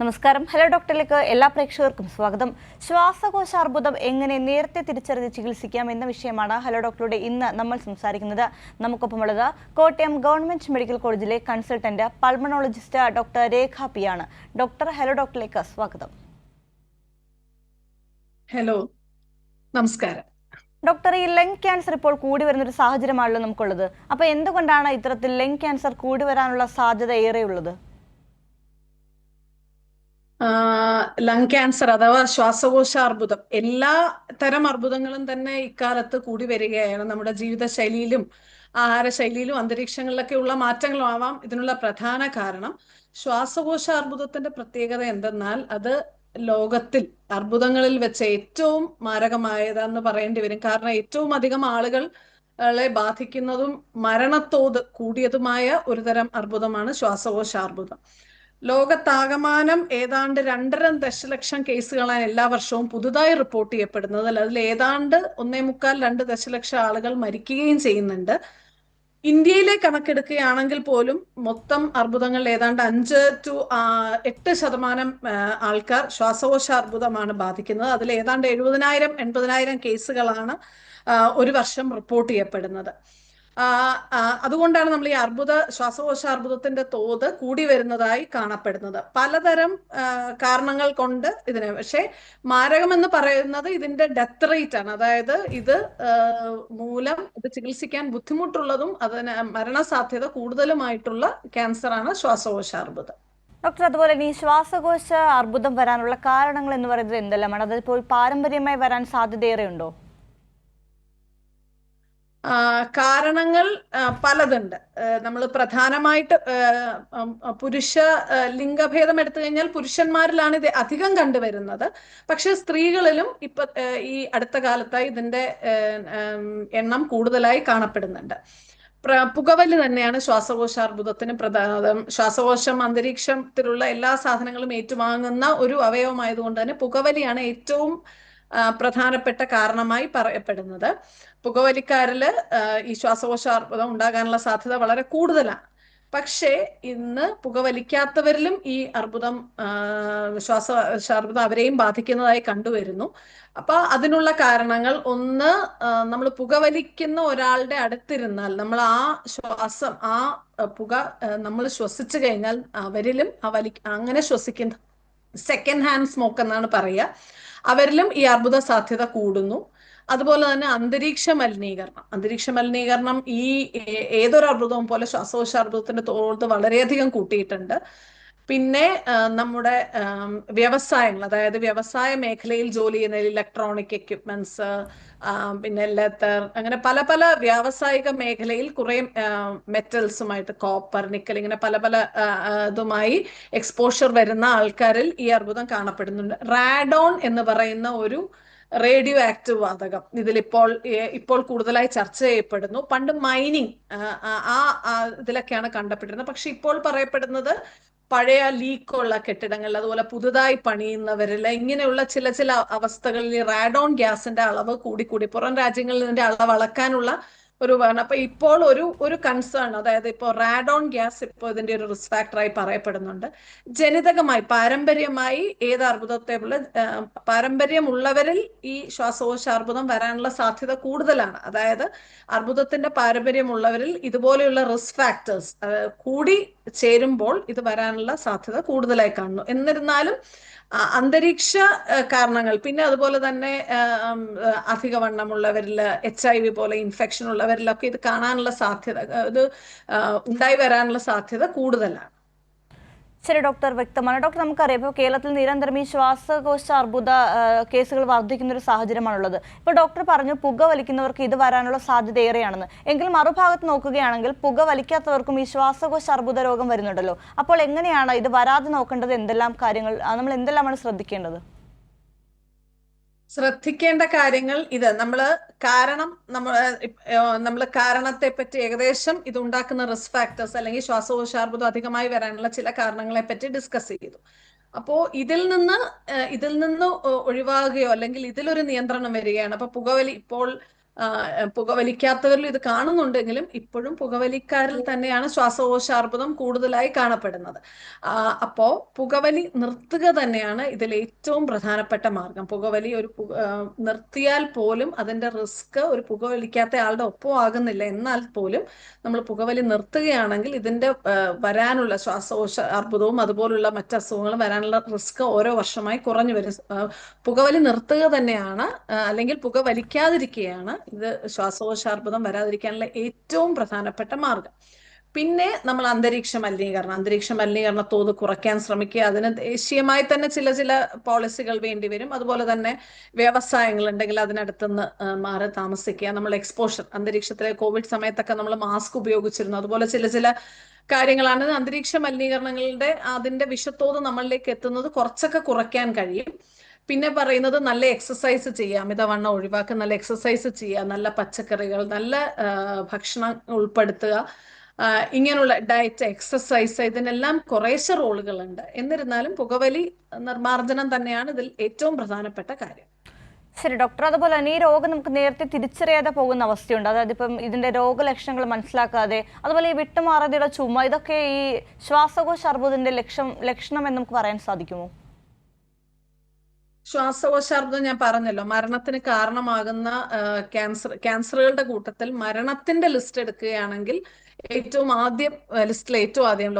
നമസ്കാരം. ഹലോ ഡോക്ടറിലേക്ക് എല്ലാ പ്രേക്ഷകർക്കും സ്വാഗതം. ശ്വാസകോശ അർബുദം എങ്ങനെ നേരത്തെ തിരിച്ചറിഞ്ഞ് ചികിത്സിക്കാം എന്ന വിഷയമാണ് ഹലോ ഡോക്ടറുടെ ഇന്ന് നമ്മൾ സംസാരിക്കുന്നത്. നമുക്കൊപ്പമുള്ളത് കോട്ടയം ഗവൺമെന്റ് മെഡിക്കൽ കോളേജിലെ കൺസൾട്ടന്റ് പൾമണോളജിസ്റ്റ് ഡോക്ടർ രേഖ പി ആണ്. ഡോക്ടർ, ഹലോ ഡോക്ടറിലേക്ക് സ്വാഗതം. ഹലോ, നമസ്കാരം. ഡോക്ടർ, ഈ ലങ് ക്യാൻസർ ഇപ്പോൾ കൂടി വരുന്നൊരു സാഹചര്യമാണല്ലോ നമുക്കുള്ളത്. അപ്പോൾ എന്തുകൊണ്ടാണ് ഇത്തരത്തിൽ ലങ് ക്യാൻസർ കൂടി വരാനുള്ള സാധ്യത ഏറെയുള്ളത്? ലങ് ക്യാൻസർ അഥവാ ശ്വാസകോശ അർബുദം, എല്ലാ തരം അർബുദങ്ങളും തന്നെ ഇക്കാലത്ത് കൂടി വരികയാണ്. നമ്മുടെ ജീവിതശൈലിയിലും ആഹാരശൈലിയിലും അന്തരീക്ഷങ്ങളിലൊക്കെ ഉള്ള മാറ്റങ്ങളും ആവാം ഇതിനുള്ള പ്രധാന കാരണം. ശ്വാസകോശ അർബുദത്തിന്റെ പ്രത്യേകത എന്തെന്നാൽ അത് ലോകത്തിൽ അർബുദങ്ങളിൽ വെച്ച് ഏറ്റവും മാരകമായതെന്ന് പറയേണ്ടി വരും. കാരണം ഏറ്റവും അധികം ആളുകളെ ബാധിക്കുന്നതും മരണത്തോത് കൂടിയതുമായ ഒരു തരം അർബുദമാണ് ശ്വാസകോശ അർബുദം. ലോകത്താകമാനം ഏതാണ്ട് 2.5 ദശലക്ഷം കേസുകളാണ് എല്ലാ വർഷവും പുതുതായി റിപ്പോർട്ട് ചെയ്യപ്പെടുന്നത്. അതിൽ ഏതാണ്ട് 1.25-2 ദശലക്ഷം ആളുകൾ മരിക്കുകയും ചെയ്യുന്നുണ്ട്. ഇന്ത്യയിലെ കണക്കെടുക്കുകയാണെങ്കിൽ പോലും മൊത്തം അർബുദങ്ങളിൽ ഏതാണ്ട് 5-8% ആൾക്കാർ ശ്വാസകോശ അർബുദമാണ് ബാധിക്കുന്നത്. അതിൽ ഏതാണ്ട് 70,000-80,000 കേസുകളാണ് ഒരു വർഷം റിപ്പോർട്ട് ചെയ്യപ്പെടുന്നത്. അതുകൊണ്ടാണ് നമ്മൾ ഈ ശ്വാസകോശ അർബുദത്തിന്റെ തോത് കൂടി വരുന്നതായി കാണപ്പെടുന്നത്. പലതരം കാരണങ്ങൾ കൊണ്ട് പക്ഷേ മാരകമെന്ന് പറയുന്നത് ഇതിന്റെ ഡെത്ത് റേറ്റ് ആണ്. അതായത് ഇത് മൂലം ഇത് ചികിത്സിക്കാൻ ബുദ്ധിമുട്ടുള്ളതും അതിന് മരണസാധ്യത കൂടുതലുമായിട്ടുള്ള ക്യാൻസറാണ് ശ്വാസകോശ അർബുദം. ഡോക്ടർ, അതുപോലെ ഈ ശ്വാസകോശ അർബുദം വരാനുള്ള കാരണങ്ങൾ എന്ന് പറയുന്നത് എന്തെല്ലാമാണ്? അതിപ്പോൾ പാരമ്പര്യമായി വരാൻ സാധ്യതയേറെയുണ്ടോ? കാരണങ്ങൾ പലതുണ്ട്. നമ്മൾ പ്രധാനമായിട്ട് പുരുഷ ലിംഗഭേദം എടുത്തു കഴിഞ്ഞാൽ പുരുഷന്മാരിലാണ് ഇത് അധികം കണ്ടുവരുന്നത്. പക്ഷെ സ്ത്രീകളിലും ഈ അടുത്ത കാലത്തായി ഇതിന്റെ എണ്ണം കൂടുതലായി കാണപ്പെടുന്നുണ്ട്. പുകവലി തന്നെയാണ് ശ്വാസകോശാർബുദത്തിന് പ്രധാനം. ശ്വാസകോശം അന്തരീക്ഷത്തിലുള്ള എല്ലാ സാധനങ്ങളും ഏറ്റുവാങ്ങുന്ന ഒരു അവയവമായതുകൊണ്ട് തന്നെ പുകവലിയാണ് ഏറ്റവും പ്രധാനപ്പെട്ട കാരണമായി പറയപ്പെടുന്നത്. പുകവലിക്കാരില് ഈ ശ്വാസകോശാർബുദം ഉണ്ടാകാനുള്ള സാധ്യത വളരെ കൂടുതലാണ്. പക്ഷേ ഇന്ന് പുകവലിക്കാത്തവരിലും ഈ ശ്വാസകോശാർബുദം അവരെയും ബാധിക്കുന്നതായി കണ്ടുവരുന്നു. അപ്പൊ അതിനുള്ള കാരണങ്ങൾ, ഒന്ന്, നമ്മൾ പുകവലിക്കുന്ന ഒരാളുടെ അടുത്തിരുന്നാൽ നമ്മൾ പുക നമ്മൾ ശ്വസിച്ചു കഴിഞ്ഞാൽ അവരിലും അങ്ങനെ ശ്വസിക്കുന്ന സെക്കൻഡ് ഹാൻഡ് സ്മോക്ക് എന്നാണ് പറയുക, അവരിലും ഈ അർബുദ സാധ്യത കൂടുന്നു. അതുപോലെ തന്നെ അന്തരീക്ഷ മലിനീകരണം ഈ ഏതൊരു അർബുദവും പോലെ ശ്വാസകോശ അർബുദത്തിന്റെ തോത് വളരെയധികം കൂട്ടിയിട്ടുണ്ട്. പിന്നെ നമ്മുടെ വ്യവസായങ്ങൾ, അതായത് വ്യവസായ മേഖലയിൽ ജോലി ചെയ്യുന്ന ഇലക്ട്രോണിക് എക്യുപ്മെന്റ്സ്, പിന്നെ ലെതർ, അങ്ങനെ പല പല വ്യാവസായിക മേഖലയിൽ കുറെ മെറ്റൽസുമായിട്ട് കോപ്പർ, നിക്കൽ, ഇങ്ങനെ പല പല ഇതുമായി എക്സ്പോഷർ വരുന്ന ആൾക്കാരിൽ ഈ അർബുദം കാണപ്പെടുന്നുണ്ട്. റാഡോൺ എന്ന് പറയുന്ന ഒരു റേഡിയോ ആക്റ്റീവ് വാതകം ഇപ്പോൾ കൂടുതലായി ചർച്ച ചെയ്യപ്പെടുന്നു. പണ്ട് മൈനിങ് ഇതിലൊക്കെയാണ് കണ്ടപ്പെട്ടിരുന്നത്. പക്ഷെ ഇപ്പോൾ പറയപ്പെടുന്നത് പഴയ ലീക്കുള്ള കെട്ടിടങ്ങളിൽ, അതുപോലെ പുതുതായി പണിയുന്നവരിൽ ഇങ്ങനെയുള്ള ചില അവസ്ഥകളിൽ റാഡോൺ ഗ്യാസിന്റെ അളവ് കൂടി പുറം രാജ്യങ്ങളിൽ ഇതിന്റെ അളവ് അളക്കാനുള്ള ഒരു അപ്പൊ ഇപ്പോൾ ഒരു കൺസേൺ, അതായത് ഇപ്പോൾ റാഡോൺ ഗ്യാസ് ഇപ്പോൾ ഇതിന്റെ ഒരു റിസ്ക് ഫാക്ടറായി പറയപ്പെടുന്നുണ്ട്. ജനിതകമായി പാരമ്പര്യമായി പാരമ്പര്യമുള്ളവരിൽ ഈ ശ്വാസകോശ അർബുദം വരാനുള്ള സാധ്യത കൂടുതലാണ്. അതായത് അർബുദത്തിന്റെ പാരമ്പര്യമുള്ളവരിൽ ഇതുപോലെയുള്ള റിസ്ക് ഫാക്ടേഴ്സ് കൂടി ചേരുമ്പോൾ ഇത് വരാനുള്ള സാധ്യത കൂടുതലായി കാണുന്നു. എന്നിരുന്നാലും അന്തരീക്ഷ കാരണങ്ങൾ, പിന്നെ അതുപോലെ തന്നെ അധികവണ്ണമുള്ളവരിൽ, HIV പോലെ ഇൻഫെക്ഷൻ ഉള്ളവരിലൊക്കെ ഇത് കാണാനുള്ള സാധ്യത, ഇത് ഉണ്ടായി വരാനുള്ള സാധ്യത കൂടുതലാണ്. ശരി ഡോക്ടർ, വ്യക്തമാണ്. ഡോക്ടർ, നമുക്കറിയാം ഇപ്പോൾ കേരളത്തിൽ നിരന്തരം ഈ ശ്വാസകോശ അർബുദ കേസുകൾ വർദ്ധിക്കുന്ന ഒരു സാഹചര്യമാണുള്ളത്. ഇപ്പോൾ ഡോക്ടർ പറഞ്ഞു പുക വലിക്കുന്നവർക്ക് ഇത് വരാനുള്ള സാധ്യത ഏറെയാണെന്ന്. എങ്കിലും മറുഭാഗത്ത് നോക്കുകയാണെങ്കിൽ പുക വലിക്കാത്തവർക്കും ഈ ശ്വാസകോശ അർബുദ രോഗം വരുന്നുണ്ടല്ലോ. അപ്പോൾ എങ്ങനെയാണ് ഇത് വരാതെ നോക്കേണ്ടത്? എന്തെല്ലാം കാര്യങ്ങൾ നമ്മൾ എന്തെല്ലാമാണ് ശ്രദ്ധിക്കേണ്ടത്? ശ്രദ്ധിക്കേണ്ട കാര്യങ്ങൾ ഇത് നമ്മൾ കാരണത്തെ പറ്റി ഏകദേശം ഇത് ഉണ്ടാക്കുന്ന റിസ്ക് ഫാക്ടേഴ്സ് അല്ലെങ്കിൽ ശ്വാസകോശാർബുദം അധികമായി വരാനുള്ള ചില കാരണങ്ങളെ പറ്റി ഡിസ്കസ് ചെയ്തു. അപ്പോ ഇതിൽ നിന്ന് ഒഴിവാകുകയോ അല്ലെങ്കിൽ ഇതിലൊരു നിയന്ത്രണം വരികയാണ്. അപ്പൊ പുകവലി ഇപ്പോൾ പുകവലിക്കാത്തവരിൽ ഇത് കാണുന്നുണ്ടെങ്കിലും ഇപ്പോഴും പുകവലിക്കാരിൽ തന്നെയാണ് ശ്വാസകോശാർബുദം കൂടുതലായി കാണപ്പെടുന്നത്. അപ്പോ പുകവലി നിർത്തുക തന്നെയാണ് ഇതിൽ ഏറ്റവും പ്രധാനപ്പെട്ട മാർഗം. പുകവലി നിർത്തിയാൽ പോലും അതിന്റെ റിസ്ക് ഒരു പുകവലിക്കാത്ത ആളുടെ ഒപ്പം ആകുന്നില്ല. എന്നാൽ പോലും നമ്മൾ പുകവലി നിർത്തുകയാണെങ്കിൽ ഇതിന്റെ വരാനുള്ള ശ്വാസകോശ അർബുദവും അതുപോലുള്ള മറ്റ് അസുഖങ്ങളും വരാനുള്ള റിസ്ക് ഓരോ വർഷമായി കുറഞ്ഞു വരും. പുകവലി നിർത്തുക തന്നെയാണ്, അല്ലെങ്കിൽ പുകവലിക്കാതിരിക്കുകയാണ് ഇത് ശ്വാസകോശാർബുദം വരാതിരിക്കാനുള്ള ഏറ്റവും പ്രധാനപ്പെട്ട മാർഗം. പിന്നെ നമ്മൾ അന്തരീക്ഷ മലിനീകരണ തോത് കുറയ്ക്കാൻ ശ്രമിക്കുക. അതിന് ദേശീയമായി തന്നെ ചില പോളിസികൾ വേണ്ടിവരും. അതുപോലെ തന്നെ വ്യവസായങ്ങൾ ഉണ്ടെങ്കിൽ അതിനടുത്തുനിന്ന് മാറി താമസിക്കുക. നമ്മൾ എക്സ്പോഷർ, അന്തരീക്ഷത്തിലെ കോവിഡ് സമയത്തൊക്കെ നമ്മൾ മാസ്ക് ഉപയോഗിച്ചിരുന്നു. അതുപോലെ ചില കാര്യങ്ങളാണ് അന്തരീക്ഷ മലിനീകരണങ്ങളുടെ അതിന്റെ വിഷത്തോത് നമ്മളിലേക്ക് എത്തുന്നത് കുറച്ചൊക്കെ കുറയ്ക്കാൻ കഴിയും. പിന്നെ പറയുന്നത് നല്ല എക്സസൈസ് ചെയ്യുക, അമിതവണ്ണം ഒഴിവാക്കുക, നല്ല എക്സസൈസ് ചെയ്യുക, നല്ല പച്ചക്കറികൾ, നല്ല ഭക്ഷണം ഉൾപ്പെടുത്തുക, ഇങ്ങനെയുള്ള ഡയറ്റ്, എക്സസൈസ്, ഇതിനെല്ലാം കുറേശ്ശെ റോളുകളുണ്ട്. എന്നിരുന്നാലും പുകവലി നിർമ്മാർജ്ജനം തന്നെയാണ് ഇതിൽ ഏറ്റവും പ്രധാനപ്പെട്ട കാര്യം. ശരി ഡോക്ടർ, അതുപോലെ തന്നെ ഈ രോഗം നമുക്ക് നേരത്തെ തിരിച്ചറിയാതെ പോകുന്ന അവസ്ഥയുണ്ട്. അതായത് ഇപ്പം ഇതിന്റെ രോഗലക്ഷണങ്ങൾ മനസ്സിലാക്കാതെ, അതുപോലെ ഈ വിട്ടുമാറാതെയുള്ള ചുമ, ഇതൊക്കെ ഈ ശ്വാസകോശ അർബുദത്തിന്റെ ലക്ഷണം എന്ന് നമുക്ക് പറയാൻ സാധിക്കുമോ? ശ്വാസകോശാർബുദം ഞാൻ പറഞ്ഞല്ലോ, മരണത്തിന് കാരണമാകുന്ന ക്യാൻസറുകളുടെ കൂട്ടത്തിൽ മരണത്തിന്റെ ലിസ്റ്റ് എടുക്കുകയാണെങ്കിൽ ഏറ്റവും ആദ്യം ലിസ്റ്റിൽ ഏറ്റവും ആദ്യം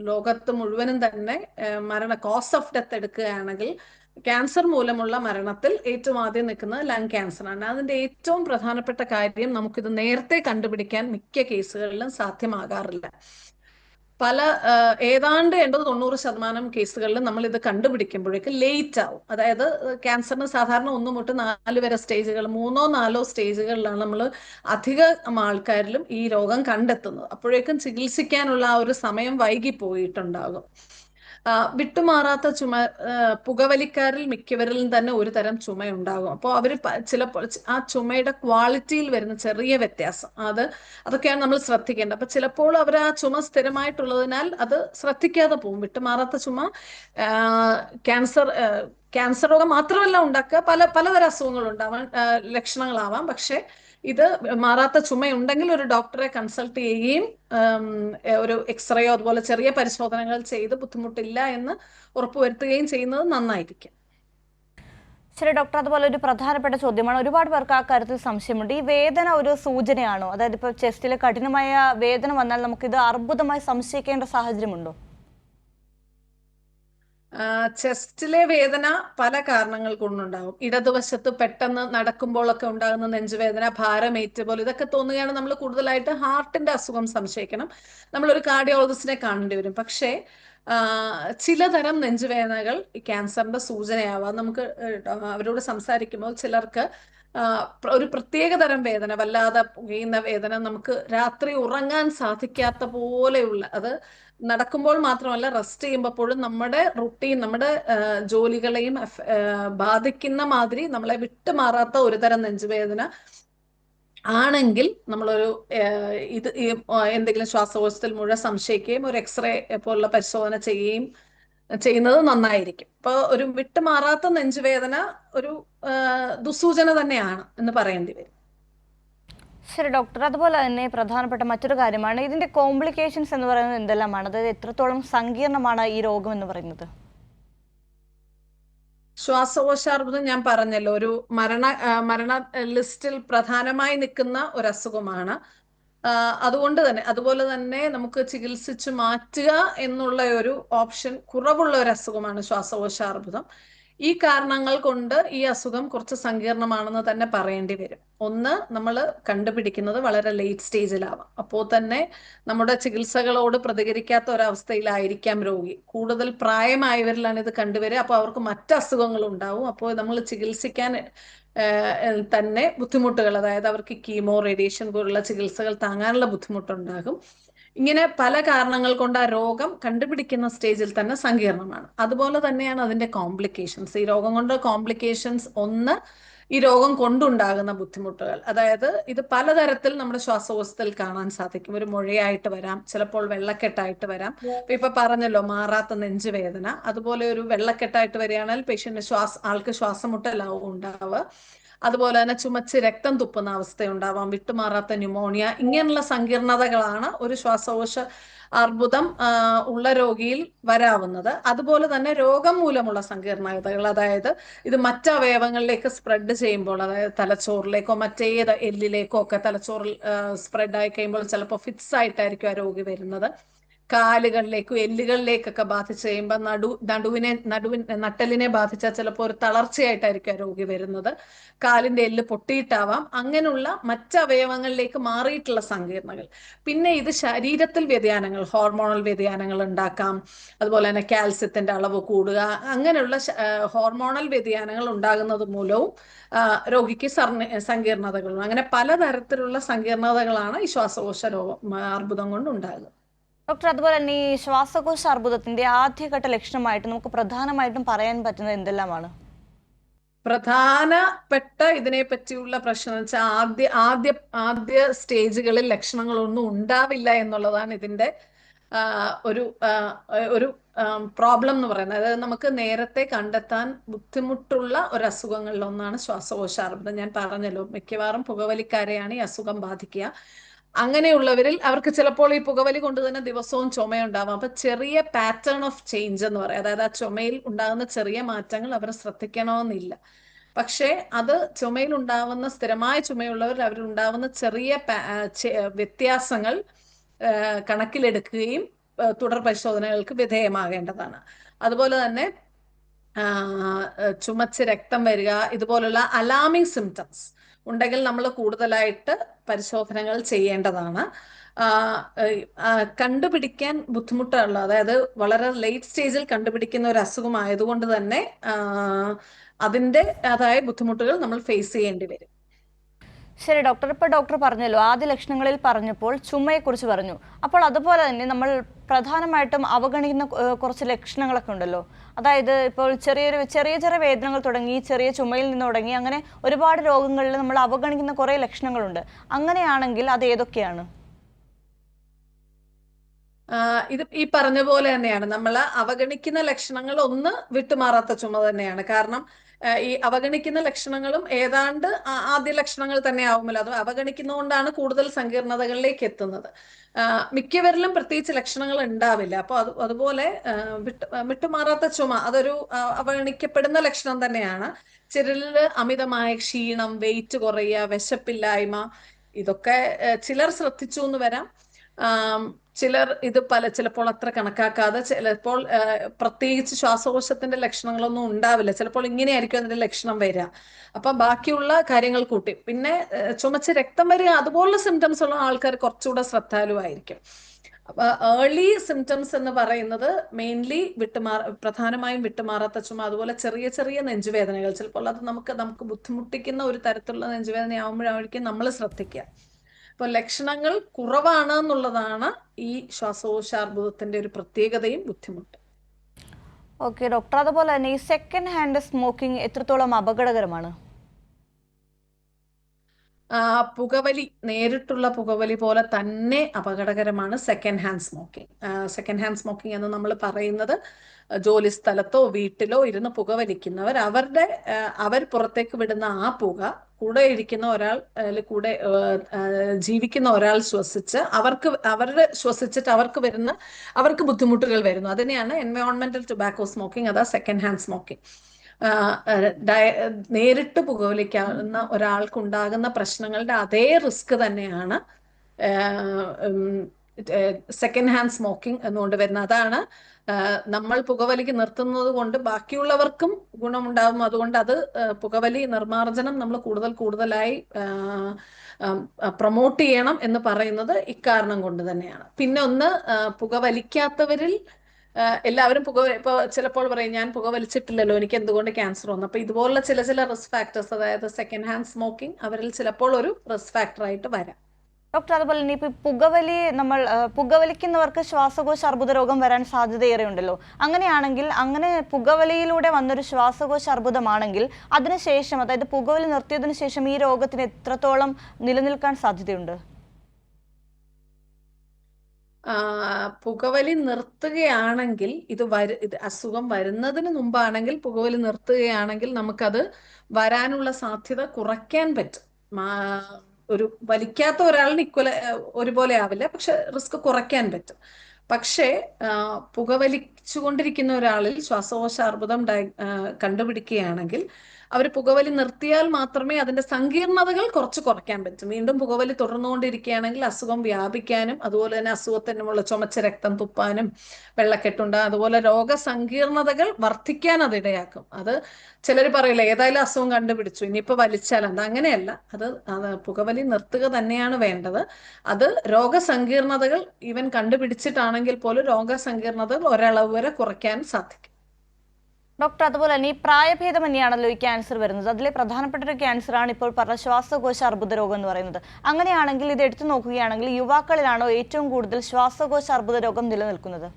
ലോകത്ത് മുഴുവനും തന്നെ കോസ് ഓഫ് ഡെത്ത് എടുക്കുകയാണെങ്കിൽ ക്യാൻസർ മൂലമുള്ള മരണത്തിൽ ഏറ്റവും ആദ്യം നിൽക്കുന്നത് ലങ് ക്യാൻസർ ആണ്. അതിന്റെ ഏറ്റവും പ്രധാനപ്പെട്ട കാര്യം നമുക്കിത് നേരത്തെ കണ്ടുപിടിക്കാൻ മിക്ക കേസുകളിലും സാധ്യമാകാറില്ല. ഏതാണ്ട് 80-90% കേസുകളിലും നമ്മൾ ഇത് കണ്ടുപിടിക്കുമ്പോഴേക്ക് ലേറ്റ് ആവും. അതായത് ക്യാൻസറിന് സാധാരണ 1 തൊട്ട് 4 വരെ സ്റ്റേജുകൾ, 3-4 സ്റ്റേജുകളിലാണ് നമ്മൾ അധികം ആൾക്കാരിലും ഈ രോഗം കണ്ടെത്തുന്നത്. അപ്പോഴേക്കും ചികിത്സിക്കാനുള്ള ആ ഒരു സമയം വൈകി പോയിട്ടുണ്ടാകും. വിട്ടുമാറാത്ത ചുമ, പുകവലിക്കാരിൽ മിക്കവരിലും തന്നെ ഒരു തരം ചുമയുണ്ടാകും. അപ്പോൾ അവർ ചിലപ്പോൾ ആ ചുമയുടെ ക്വാളിറ്റിയിൽ വരുന്ന ചെറിയ വ്യത്യാസം, അതൊക്കെയാണ് നമ്മൾ ശ്രദ്ധിക്കേണ്ടത്. അപ്പൊ ചിലപ്പോൾ അവർ ആ സ്ഥിരമായിട്ടുള്ളതിനാൽ അത് ശ്രദ്ധിക്കാതെ പോകും. വിട്ടുമാറാത്ത ചുമ ക്യാൻസർ രോഗം മാത്രമല്ല ഉണ്ടാക്കുക, പലതരം അസുഖങ്ങൾ ഉണ്ടാവാൻ ലക്ഷണങ്ങളാവാം. പക്ഷെ ഇത് മാറാത്ത ചുമയുണ്ടെങ്കിൽ ഒരു ഡോക്ടറെ കൺസൾട്ട് ചെയ്യുകയും ഒരു എക്സ്റേയോ അതുപോലെ ചെറിയ പരിശോധനകൾ ചെയ്ത് ബുദ്ധിമുട്ടില്ല എന്ന് ഉറപ്പുവരുത്തുകയും ചെയ്യുന്നത് നന്നായിരിക്കും. ശരി ഡോക്ടർ, അതുപോലെ ഒരു പ്രധാനപ്പെട്ട ചോദ്യമാണ്, ഒരുപാട് പേർക്ക് ആ കാര്യത്തിൽ സംശയമുണ്ട്. ഈ വേദന ഒരു സൂചനയാണോ? അതായത് ഇപ്പോൾ ചെസ്റ്റിലെ കഠിനമായ വേദന വന്നാൽ നമുക്കിത് അർബുദമായി സംശയിക്കേണ്ട സാഹചര്യമുണ്ടോ? ചെസ്റ്റിലെ വേദന പല കാരണങ്ങൾ കൊണ്ടുണ്ടാകും. ഇടതുവശത്ത് പെട്ടെന്ന് നടക്കുമ്പോഴൊക്കെ ഉണ്ടാകുന്ന നെഞ്ചുവേദന, ഭാരമേറ്റ പോലെ, ഇതൊക്കെ തോന്നുകയാണ് നമ്മൾ കൂടുതലായിട്ട് ഹാർട്ടിന്റെ അസുഖം സംശയിക്കണം, നമ്മളൊരു കാർഡിയോളജിസ്റ്റിനെ കാണേണ്ടി വരും. പക്ഷേ ചിലതരം നെഞ്ചുവേദനകൾ ക്യാൻസറിന്റെ സൂചനയാവാം. നമുക്ക് അവരോട് സംസാരിക്കുമ്പോൾ ചിലർക്ക് ഒരു പ്രത്യേക തരം വേദന, വല്ലാതെ പുകയുന്ന വേദന, നമുക്ക് രാത്രി ഉറങ്ങാൻ സാധിക്കാത്ത പോലെയുള്ള, അത് നടക്കുമ്പോൾ മാത്രമല്ല റെസ്റ്റ് ചെയ്യുമ്പോഴും നമ്മുടെ റുട്ടീൻ, നമ്മുടെ ജോലികളെയും ബാധിക്കുന്ന മാതിരി നമ്മളെ വിട്ടുമാറാത്ത ഒരു തരം നെഞ്ചുവേദന ആണെങ്കിൽ നമ്മളൊരു എന്തെങ്കിലും ശ്വാസകോശത്തിൽ മുഴുവൻ സംശയിക്കുകയും ഒരു എക്സ്റേ പോലുള്ള പരിശോധന ചെയ്യുന്നത് നന്നായിരിക്കും. ഇപ്പൊ ഒരു വിട്ടുമാറാത്ത നെഞ്ചുവേദന ഒരു ദുസൂചന തന്നെയാണ് എന്ന് പറയേണ്ടി വരും. ശരി ഡോക്ടർ, അതുപോലെ തന്നെ പ്രധാനപ്പെട്ട മറ്റൊരു കാര്യമാണ് ഇതിന്റെ കോംപ്ലിക്കേഷൻസ് എന്ന് പറയുന്നത് എന്തെല്ലാമാണ്? അതായത് എത്രത്തോളം സങ്കീർണമാണ് ഈ രോഗം എന്ന് പറയുന്നത്? ശ്വാസകോശാർബുദം ഞാൻ പറഞ്ഞല്ലോ, ഒരു മരണ ലിസ്റ്റിൽ പ്രധാനമായി നിൽക്കുന്ന ഒരു അസുഖമാണ്. അതുപോലെ തന്നെ നമുക്ക് ചികിത്സിച്ച് മാറ്റുക എന്നുള്ള ഒരു ഓപ്ഷൻ കുറവുള്ള ഒരു അസുഖമാണ് ശ്വാസകോശാർബുദം. ഈ കാരണങ്ങൾ കൊണ്ട് ഈ അസുഖം കുറച്ച് സങ്കീർണമാണെന്ന് തന്നെ പറയേണ്ടി വരും. ഒന്ന്, നമ്മൾ കണ്ടുപിടിക്കുന്നത് വളരെ ലേറ്റ് സ്റ്റേജിലാവാം. അപ്പോൾ തന്നെ നമ്മുടെ ചികിത്സകളോട് പ്രതികരിക്കാത്ത ഒരവസ്ഥയിലായിരിക്കാം രോഗി. കൂടുതൽ പ്രായമായവരിലാണ് ഇത് കണ്ടുവരിക. അപ്പോൾ അവർക്ക് മറ്റ് അസുഖങ്ങൾ ഉണ്ടാവും. അപ്പോൾ നമ്മൾ ചികിത്സിക്കാൻ തന്നെ ബുദ്ധിമുട്ടുകൾ, അതായത് അവർക്ക് കീമോ, റേഡിയേഷൻ പോലുള്ള ചികിത്സകൾ താങ്ങാനുള്ള ബുദ്ധിമുട്ടുണ്ടാകും. ഇങ്ങനെ പല കാരണങ്ങൾ കൊണ്ട് ആ രോഗം കണ്ടുപിടിക്കുന്ന സ്റ്റേജിൽ തന്നെ സങ്കീർണമാണ്. അതുപോലെ തന്നെയാണ് അതിന്റെ കോംപ്ലിക്കേഷൻസ്. ഈ രോഗം കൊണ്ട് കോംപ്ലിക്കേഷൻസ്, ഒന്ന്, ഈ രോഗം കൊണ്ടുണ്ടാകുന്ന ബുദ്ധിമുട്ടുകൾ, അതായത് ഇത് പലതരത്തിൽ നമ്മുടെ ശ്വാസകോശത്തിൽ കാണാൻ സാധിക്കും. ഒരു മുഴയായിട്ട് വരാം, ചിലപ്പോൾ വെള്ളക്കെട്ടായിട്ട് വരാം. ഇപ്പൊ പറഞ്ഞല്ലോ മാറാത്ത നെഞ്ചുവേദന, അതുപോലെ ഒരു വെള്ളക്കെട്ടായിട്ട് വരികയാണെങ്കിൽ ആൾക്ക് ശ്വാസം മുട്ടലാവും ഉണ്ടാവുക. അതുപോലെ തന്നെ ചുമച്ച് രക്തം തുപ്പുന്ന അവസ്ഥയുണ്ടാവാം, വിട്ടുമാറാത്ത ന്യൂമോണിയ, ഇങ്ങനെയുള്ള സങ്കീർണതകളാണ് ഒരു ശ്വാസകോശ അർബുദം ഉള്ള രോഗിയിൽ വരാവുന്നത്. അതുപോലെ തന്നെ രോഗം മൂലമുള്ള സങ്കീർണതകൾ, അതായത് ഇത് മറ്റ് അവയവങ്ങളിലേക്ക് സ്പ്രെഡ് ചെയ്യുമ്പോൾ, അതായത് തലച്ചോറിലേക്കോ മറ്റേത് എല്ലിലേക്കോ ഒക്കെ തലച്ചോറിൽ സ്പ്രെഡ് ആയി കഴിയുമ്പോൾ ചിലപ്പോൾ ഫിറ്റ്സ് ആയിട്ടായിരിക്കും ആ രോഗി വരുന്നത്. കാലുകളിലേക്കും എല്ലുകളിലേക്കൊക്കെ ബാധിച്ചു കഴിയുമ്പോൾ നട്ടലിനെ ബാധിച്ചാൽ ചിലപ്പോൾ ഒരു തളർച്ചയായിട്ടായിരിക്കും രോഗി വരുന്നത്. കാലിന്റെ എല്ല് പൊട്ടിയിട്ടാവാം. അങ്ങനെയുള്ള മറ്റ് അവയവങ്ങളിലേക്ക് മാറിയിട്ടുള്ള സങ്കീർണതകൾ. പിന്നെ ഇത് ശരീരത്തിൽ വ്യതിയാനങ്ങൾ, ഹോർമോണൽ വ്യതിയാനങ്ങൾ ഉണ്ടാക്കാം. അതുപോലെ തന്നെ കാൽസ്യത്തിന്റെ അളവ് കൂടുക, അങ്ങനെയുള്ള ഹോർമോണൽ വ്യതിയാനങ്ങൾ ഉണ്ടാകുന്നത് മൂലവും രോഗിക്ക് സങ്കീർണതകളും, അങ്ങനെ പലതരത്തിലുള്ള സങ്കീർണതകളാണ് ഈ ശ്വാസകോശ അർബുദം കൊണ്ട് ഉണ്ടാകുന്നത്. ഡോക്ടർ, അതുപോലെ തന്നെ ഈ ശ്വാസകോശ അർബുദത്തിന്റെ ആദ്യഘട്ട ലക്ഷണമായിട്ട് നമുക്ക് പ്രധാനമായിട്ടും പറയാൻ പറ്റുന്നത് എന്തെല്ലാമാണ്? പ്രധാനപ്പെട്ട ഇതിനെ പറ്റിയുള്ള പ്രശ്നം എന്ന് വെച്ചാൽ ആദ്യ സ്റ്റേജുകളിൽ ലക്ഷണങ്ങളൊന്നും ഉണ്ടാവില്ല എന്നുള്ളതാണ് ഇതിന്റെ ഒരു പ്രോബ്ലം എന്ന് പറയുന്നത്. അതായത് നമുക്ക് നേരത്തെ കണ്ടെത്താൻ ബുദ്ധിമുട്ടുള്ള ഒരു അസുഖങ്ങളിൽ ഒന്നാണ് ശ്വാസകോശ അർബുദം. ഞാൻ പറഞ്ഞല്ലോ, മിക്കവാറും പുകവലിക്കാരെയാണ് ഈ അസുഖം ബാധിക്കുക. അങ്ങനെയുള്ളവരിൽ അവർക്ക് ചിലപ്പോൾ ഈ പുകവലി കൊണ്ട് തന്നെ ദിവസവും ചുമയുണ്ടാവാം. അപ്പൊ ചെറിയ പാറ്റേൺ ഓഫ് ചേഞ്ച് എന്ന് പറയും, അതായത് ആ ചുമയിൽ ഉണ്ടാകുന്ന ചെറിയ മാറ്റങ്ങൾ അവർ ശ്രദ്ധിക്കണമെന്നില്ല. പക്ഷേ അത് ചുമയിൽ ഉണ്ടാവുന്ന സ്ഥിരമായ ചുമയുള്ളവർ അവരുണ്ടാവുന്ന ചെറിയ വ്യത്യാസങ്ങൾ കണക്കിലെടുക്കുകയും തുടർ പരിശോധനകൾക്ക് വിധേയമാകേണ്ടതാണ്. അതുപോലെ തന്നെ ചുമച്ച് രക്തം വരിക, ഇതുപോലുള്ള അലാമിംഗ് സിംറ്റംസ് ഉണ്ടെങ്കിൽ നമ്മൾ കൂടുതലായിട്ട് പരിശോധനകൾ ചെയ്യേണ്ടതാണ്. കണ്ടുപിടിക്കാൻ ബുദ്ധിമുട്ടുള്ള, അതായത് വളരെ ലേറ്റ് സ്റ്റേജിൽ കണ്ടുപിടിക്കുന്ന ഒരു അസുഖമായതുകൊണ്ട് തന്നെ അതിൻ്റെതായ ബുദ്ധിമുട്ടുകൾ നമ്മൾ ഫേസ് ചെയ്യേണ്ടി വരും. ശരി ഡോക്ടർ, ഇപ്പോൾ ഡോക്ടർ പറഞ്ഞല്ലോ, ആദ്യ ലക്ഷണങ്ങളിൽ പറഞ്ഞപ്പോൾ ചുമയെക്കുറിച്ച് പറഞ്ഞു. അപ്പോൾ അതുപോലെ തന്നെ നമ്മൾ പ്രധാനമായിട്ടും അവഗണിക്കുന്ന കുറച്ച് ലക്ഷണങ്ങളൊക്കെ ഉണ്ടല്ലോ. അതായത് ഇപ്പോൾ ചെറിയ ചെറിയ വേദനകൾ തുടങ്ങി, ചെറിയ ചുമയിൽ നിന്ന് തുടങ്ങി, അങ്ങനെ ഒരുപാട് രോഗങ്ങളിൽ നമ്മൾ അവഗണിക്കുന്ന കുറേ ലക്ഷണങ്ങളുണ്ട്. അങ്ങനെയാണെങ്കിൽ അത് ഏതൊക്കെയാണ്? ഇത് ഈ പറഞ്ഞ പോലെ തന്നെയാണ്. നമ്മൾ അവഗണിക്കുന്ന ലക്ഷണങ്ങൾ ഒന്ന് വിട്ടുമാറാത്ത ചുമ തന്നെയാണ്. കാരണം ഈ അവഗണിക്കുന്ന ലക്ഷണങ്ങളും ഏതാണ്ട് ആദ്യ ലക്ഷണങ്ങൾ തന്നെ ആവുമല്ലോ. അത് അവഗണിക്കുന്നതുകൊണ്ടാണ് കൂടുതൽ സങ്കീർണതകളിലേക്ക് എത്തുന്നത്. മിക്കവരിലും പ്രത്യേകിച്ച് ലക്ഷണങ്ങൾ ഉണ്ടാവില്ല. അപ്പൊ അതുപോലെ വിട്ടുമാറാത്ത ചുമ അതൊരു അവഗണിക്കപ്പെടുന്ന ലക്ഷണം തന്നെയാണ്. ചിലരില് അമിതമായ ക്ഷീണം, വെയിറ്റ് കുറയുക, വിശപ്പില്ലായ്മ, ഇതൊക്കെ ചിലർ ശ്രദ്ധിച്ചു എന്ന് വരാം. ചിലർ ഇത് ചിലപ്പോൾ അത്ര കണക്കാക്കാതെ, ചിലപ്പോൾ പ്രത്യേകിച്ച് ശ്വാസകോശത്തിന്റെ ലക്ഷണങ്ങളൊന്നും ഉണ്ടാവില്ല, ചിലപ്പോൾ ഇങ്ങനെയായിരിക്കും അതിന്റെ ലക്ഷണം വരിക. അപ്പൊ ബാക്കിയുള്ള കാര്യങ്ങൾ കൂട്ടി പിന്നെ ചുമച്ച് രക്തം വരിക, അതുപോലുള്ള സിംറ്റംസ് ഉള്ള ആൾക്കാർ കുറച്ചുകൂടെ ശ്രദ്ധാലുവായിരിക്കും. അപ്പൊ ഏർലി സിംറ്റംസ് എന്ന് പറയുന്നത് മെയിൻലി പ്രധാനമായും വിട്ടുമാറാത്ത ചുമ, അതുപോലെ ചെറിയ നെഞ്ചുവേദനകൾ. ചിലപ്പോൾ അത് നമുക്ക് ബുദ്ധിമുട്ടിക്കുന്ന ഒരു തരത്തിലുള്ള നെഞ്ചുവേദന ആവുമ്പോഴായിരിക്കും നമ്മൾ ശ്രദ്ധിക്കുക. അപ്പൊ ലക്ഷണങ്ങൾ കുറവാണ് എന്നുള്ളതാണ് ഈ ശ്വാസകോശാർബുദത്തിന്റെ ഒരു പ്രത്യേകതയും ബുദ്ധിമുട്ട്. ഓക്കെ ഡോക്ടർ, അതുപോലെ തന്നെ ഈ സെക്കൻഡ് ഹാൻഡ് സ്മോക്കിംഗ് എത്രത്തോളം അപകടകരമാണ്? പുകവലി, നേരിട്ടുള്ള പുകവലി പോലെ തന്നെ അപകടകരമാണ് second hand smoking. Second hand smoking എന്ന് നമ്മൾ പറയുന്നത് ജോലി സ്ഥലത്തോ വീട്ടിലോ ഇരുന്ന് പുകവലിക്കുന്നവർ അവർ പുറത്തേക്ക് വിടുന്ന ആ പുക കൂടെ ഇരിക്കുന്ന ഒരാൾ, കൂടെ ജീവിക്കുന്ന ഒരാൾ ശ്വസിച്ച് ശ്വസിച്ചിട്ട് അവർക്ക് ബുദ്ധിമുട്ടുകൾ വരുന്നു. അതിനെയാണ് എൻവയോൺമെന്റൽ ടൊബാക്കോ സ്മോക്കിംഗ്, അതാ സെക്കൻഡ് ഹാൻഡ് സ്മോക്കിംഗ്. നേരിട്ട് പുകവലിക്കാവുന്ന ഒരാൾക്കുണ്ടാകുന്ന പ്രശ്നങ്ങളുടെ അതേ റിസ്ക് തന്നെയാണ് സെക്കൻഡ് ഹാൻഡ് സ്മോക്കിംഗ് എന്നുകൊണ്ട് വരുന്നത്. അതാണ് നമ്മൾ പുകവലിക്ക് നിർത്തുന്നത് കൊണ്ട് ബാക്കിയുള്ളവർക്കും ഗുണമുണ്ടാകും. അതുകൊണ്ട് പുകവലി നിർമ്മാർജ്ജനം നമ്മൾ കൂടുതലായി പ്രൊമോട്ട് ചെയ്യണം എന്ന് പറയുന്നത് ഇക്കാരണം കൊണ്ട് തന്നെയാണ്. പിന്നെ ഒന്ന്, പുകവലിക്കാത്തവരിൽ എല്ലാവരും ഇപ്പൊ ചിലപ്പോൾ പറയും, ഞാൻ പുകവലിച്ചിട്ടില്ലല്ലോ, എനിക്ക് എന്തുകൊണ്ട് ക്യാൻസർ വന്നു. അപ്പൊ ഇതുപോലുള്ള ചില റിസ്ക് ഫാക്ടേഴ്സ്, അതായത് സെക്കൻഡ് ഹാൻഡ് സ്മോക്കിംഗ് അവരിൽ ചിലപ്പോൾ ഒരു റിസ്ക് ഫാക്ടർ ആയിട്ട് വരാം. ഡോക്ടർ, അതുപോലെ തന്നെ ഇപ്പൊ പുകവലിക്കുന്നവർക്ക് ശ്വാസകോശ അർബുദ രോഗം വരാൻ സാധ്യതയേറെ ഉണ്ടല്ലോ. അങ്ങനെയാണെങ്കിൽ, അങ്ങനെ പുകവലിയിലൂടെ വന്നൊരു ശ്വാസകോശ അർബുദമാണെങ്കിൽ അതിനുശേഷം, അതായത് പുകവലി നിർത്തിയതിനു ശേഷം ഈ രോഗത്തിന് എത്രത്തോളം നിലനിൽക്കാൻ സാധ്യതയുണ്ട്? പുകവലി നിർത്തുകയാണെങ്കിൽ ഇത് അസുഖം വരുന്നതിന് മുമ്പാണെങ്കിൽ പുകവലി നിർത്തുകയാണെങ്കിൽ നമുക്കത് വരാനുള്ള സാധ്യത കുറയ്ക്കാൻ പറ്റും. ഒരു വലിക്കാത്ത ഒരാളിന് ഒരുപോലെ ആവില്ല, പക്ഷെ റിസ്ക് കുറയ്ക്കാൻ പറ്റും. പക്ഷേ പുകവലിച്ചുകൊണ്ടിരിക്കുന്ന ഒരാളിൽ ശ്വാസകോശാർബുദം കണ്ടുപിടിക്കുകയാണെങ്കിൽ അവർ പുകവലി നിർത്തിയാൽ മാത്രമേ അതിന്റെ സങ്കീർണതകൾ കുറച്ച് കുറയ്ക്കാൻ പറ്റും. വീണ്ടും പുകവലി തുടർന്നുകൊണ്ടിരിക്കുകയാണെങ്കിൽ അസുഖം വ്യാപിക്കാനും അതുപോലെ തന്നെ അസുഖത്തിനുമുള്ള ചുമച്ച രക്തം തുപ്പാനും വെള്ളക്കെട്ടുണ്ടാകും, അതുപോലെ രോഗസങ്കീർണതകൾ വർദ്ധിക്കാൻ അത് ഇടയാക്കും. അത് ചിലർ പറയില്ല ഏതായാലും അസുഖം കണ്ടുപിടിച്ചു ഇനിയിപ്പോ വലിച്ചാൽ എന്താ, അങ്ങനെയല്ല. അത് പുകവലി നിർത്തുക തന്നെയാണ് വേണ്ടത്. അത് രോഗസങ്കീർണതകൾ ഈവൻ കണ്ടുപിടിച്ചിട്ടാണെങ്കിൽ പോലും രോഗസങ്കീർണതകൾ ഒരളവ് വരെ കുറയ്ക്കാൻ സാധിക്കും. ഡോക്ടർ, അതുപോലെ തന്നെ ഈ പ്രായഭേദം തന്നെയാണല്ലോ ഈ ക്യാൻസർ വരുന്നത്. അതിലെ പ്രധാനപ്പെട്ട ഒരു ക്യാൻസറാണ് ഇപ്പോൾ പറഞ്ഞ ശ്വാസകോശ അർബുദ രോഗം എന്ന് പറയുന്നത്. അങ്ങനെയാണെങ്കിൽ ഇത് എടുത്തു നോക്കുകയാണെങ്കിൽ യുവാക്കളിലാണോ ഏറ്റവും കൂടുതൽ ശ്വാസകോശ അർബുദ രോഗം നിലനിൽക്കുന്നത്?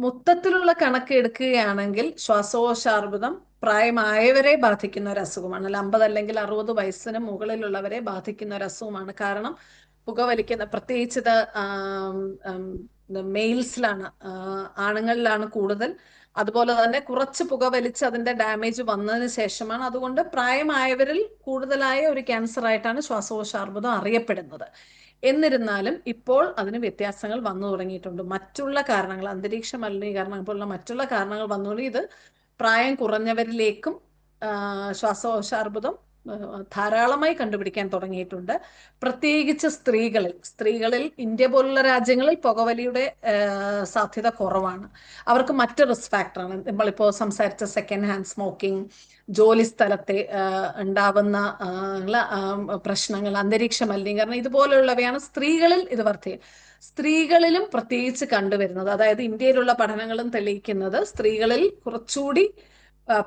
മൊത്തത്തിലുള്ള കണക്ക് എടുക്കുകയാണെങ്കിൽ ശ്വാസകോശാർബുദം പ്രായമായവരെ ബാധിക്കുന്ന ഒരു അസുഖമാണ്. 50 അല്ലെങ്കിൽ 60 വയസ്സിന് മുകളിലുള്ളവരെ ബാധിക്കുന്ന ഒരു അസുഖമാണ്. കാരണം പുകവലിക്കുന്ന, പ്രത്യേകിച്ച് ഇത് മെയിൽസിലാണ്, ആണുങ്ങളിലാണ് കൂടുതൽ. അതുപോലെ തന്നെ കുറച്ച് പുകവലിച്ച് അതിന്റെ ഡാമേജ് വന്നതിന് ശേഷമാണ്. അതുകൊണ്ട് പ്രായമായവരിൽ കൂടുതലായ ഒരു ക്യാൻസർ ആയിട്ടാണ് ശ്വാസകോശാർബുദം അറിയപ്പെടുന്നത്. എന്നിരുന്നാലും ഇപ്പോൾ അതിന് വ്യത്യാസങ്ങൾ വന്നു തുടങ്ങിയിട്ടുണ്ട്. മറ്റുള്ള കാരണങ്ങൾ, അന്തരീക്ഷ മലിനീകരണം പോലുള്ള മറ്റുള്ള കാരണങ്ങൾ വന്നുകൊണ്ട് ഇത് പ്രായം കുറഞ്ഞവരിലേക്കും ശ്വാസകോശാർബുദം ധാരാളമായി കണ്ടുപിടിക്കാൻ തുടങ്ങിയിട്ടുണ്ട്. പ്രത്യേകിച്ച് സ്ത്രീകളിൽ ഇന്ത്യ പോലുള്ള രാജ്യങ്ങളിൽ പുകവലിയുടെ സാധ്യത കുറവാണ്. അവർക്ക് മറ്റ് റിസ്ക് ഫാക്ടറാണ് നമ്മളിപ്പോൾ സംസാരിച്ച സെക്കൻഡ് ഹാൻഡ് സ്മോക്കിംഗ്, ജോലി സ്ഥലത്തെ ഉണ്ടാവുന്ന പ്രശ്നങ്ങൾ, അന്തരീക്ഷ മലിനീകരണം, ഇതുപോലെയുള്ളവയാണ് സ്ത്രീകളിൽ ഇത് സ്ത്രീകളിലും പ്രത്യേകിച്ച് കണ്ടുവരുന്നത്. അതായത് ഇന്ത്യയിലുള്ള പഠനങ്ങളും തെളിയിക്കുന്നത് സ്ത്രീകളിൽ കുറച്ചുകൂടി